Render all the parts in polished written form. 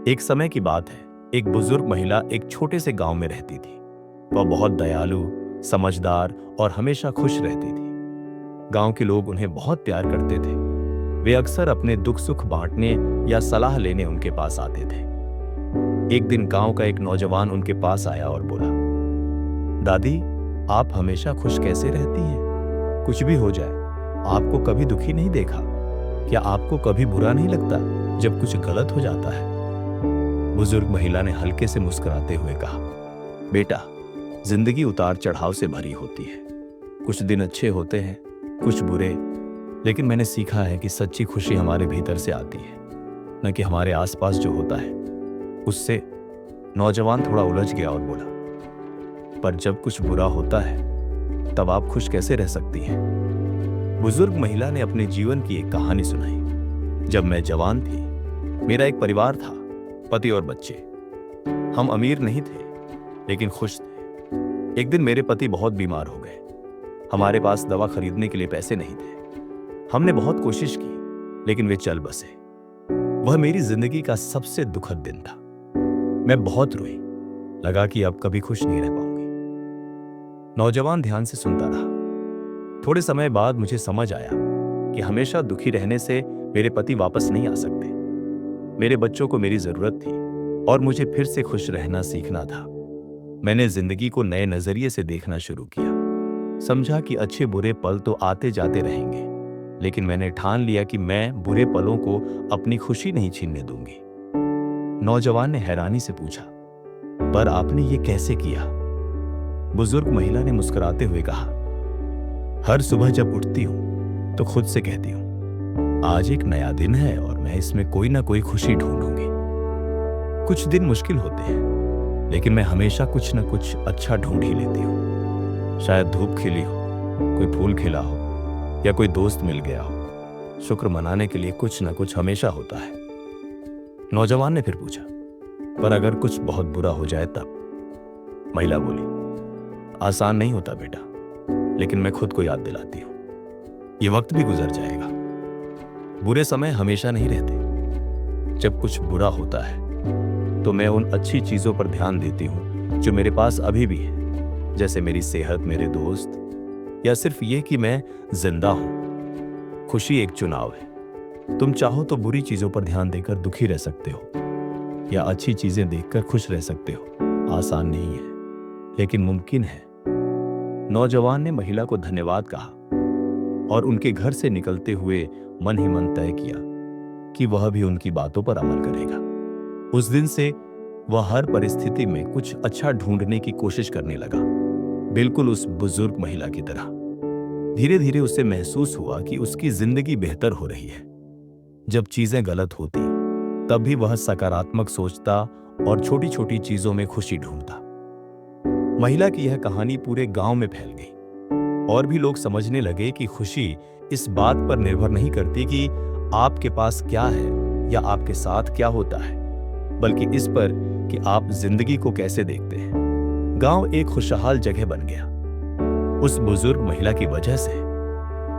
एक समय की बात है। एक बुजुर्ग महिला एक छोटे से गांव में रहती थी। वह बहुत दयालु, समझदार और हमेशा खुश रहती थी। गांव के लोग उन्हें बहुत प्यार करते थे। वे अक्सर अपने दुख सुख बांटने या सलाह लेने उनके पास आते थे। एक दिन गांव का एक नौजवान उनके पास आया और बोला, दादी, आप हमेशा खुश कैसे रहती हैं? कुछ भी हो जाए, आपको कभी दुखी नहीं देखा। क्या आपको कभी बुरा नहीं लगता जब कुछ गलत हो जाता है? बुजुर्ग महिला ने हल्के से मुस्कुराते हुए कहा, बेटा, जिंदगी उतार चढ़ाव से भरी होती है। कुछ दिन अच्छे होते हैं, कुछ बुरे, लेकिन मैंने सीखा है कि सच्ची खुशी हमारे भीतर से आती है, न कि हमारे आसपास जो होता है उससे। नौजवान थोड़ा उलझ गया और बोला, पर जब कुछ बुरा होता है तब आप खुश कैसे रह सकती हैं? बुजुर्ग महिला ने अपने जीवन की एक कहानी सुनाई। जब मैं जवान थी, मेरा एक परिवार था, पति और बच्चे। हम अमीर नहीं थे, लेकिन खुश थे। एक दिन मेरे पति बहुत बीमार हो गए। हमारे पास दवा खरीदने के लिए पैसे नहीं थे। हमने बहुत कोशिश की, लेकिन वे चल बसे। वह मेरी जिंदगी का सबसे दुखद दिन था। मैं बहुत रोई। लगा कि अब कभी खुश नहीं रह पाऊंगी। नौजवान ध्यान से सुनता रहा। थोड़े समय बाद मुझे समझ आया कि हमेशा दुखी रहने से मेरे पति वापस नहीं आ सकते। मेरे बच्चों को मेरी जरूरत थी और मुझे फिर से खुश रहना सीखना था। मैंने जिंदगी को नए नजरिए से देखना शुरू किया। समझा कि अच्छे बुरे पल तो आते जाते रहेंगे, लेकिन मैंने ठान लिया कि मैं बुरे पलों को अपनी खुशी नहीं छीनने दूंगी। नौजवान ने हैरानी से पूछा, पर आपने ये कैसे किया? बुजुर्ग महिला ने मुस्कुराते हुए कहा, हर सुबह जब उठती हूं तो खुद से कहती हूं, आज एक नया दिन है और मैं इसमें कोई ना कोई खुशी ढूंढूंगी। कुछ दिन मुश्किल होते हैं, लेकिन मैं हमेशा कुछ न कुछ अच्छा ढूंढ ही लेती हूँ। शायद धूप खिली हो, कोई फूल खिला हो, या कोई दोस्त मिल गया हो। शुक्र मनाने के लिए कुछ न कुछ हमेशा होता है। नौजवान ने फिर पूछा, पर अगर कुछ बहुत बुरा हो जाए तब? महिला बोली, आसान नहीं होता बेटा, लेकिन मैं खुद को याद दिलाती हूँ, ये वक्त भी गुजर जाएगा। बुरे समय हमेशा नहीं रहते। जब कुछ बुरा होता है तो मैं उन अच्छी चीजों पर ध्यान देती हूं जो मेरे पास अभी भी है, जैसे मेरी सेहत, मेरे दोस्त, या सिर्फ ये कि मैं जिंदा हूं। खुशी एक चुनाव है। तुम चाहो तो बुरी चीजों पर ध्यान देकर दुखी रह सकते हो, या अच्छी चीजें देखकर खुश रह सकते हो। आसान नहीं है, लेकिन मुमकिन है। नौजवान ने महिला को धन्यवाद कहा और उनके घर से निकलते हुए मन ही मन तय किया कि वह भी उनकी बातों पर अमल करेगा। उस दिन से वह हर परिस्थिति में कुछ अच्छा ढूंढने की कोशिश करने लगा, बिल्कुल उस बुजुर्ग महिला की तरह। धीरे धीरे उसे महसूस हुआ कि उसकी जिंदगी बेहतर हो रही है। जब चीजें गलत होती तब भी वह सकारात्मक सोचता और छोटी छोटी चीजों में खुशी ढूंढता। महिला की यह कहानी पूरे गांव में फैल गई और भी लोग समझने लगे कि खुशी इस बात पर निर्भर नहीं करती कि आपके पास क्या है या आपके साथ क्या होता है, बल्कि इस पर कि आप जिंदगी को कैसे देखते हैं। गांव एक खुशहाल जगह बन गया उस बुजुर्ग महिला की वजह से,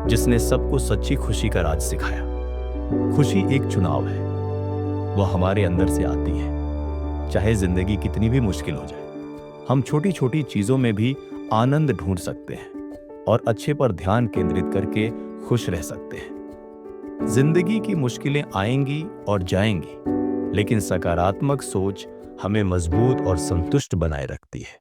जिसने सबको सच्ची खुशी का राज सिखाया। खुशी एक चुनाव है, वह हमारे अंदर से आती है। चाहे जिंदगी कितनी भी मुश्किल हो जाए, हम छोटी छोटी चीजों में भी आनंद ढूंढ सकते हैं और अच्छे पर ध्यान केंद्रित करके खुश रह सकते हैं। जिंदगी की मुश्किलें आएंगी और जाएंगी, लेकिन सकारात्मक सोच हमें मजबूत और संतुष्ट बनाए रखती है।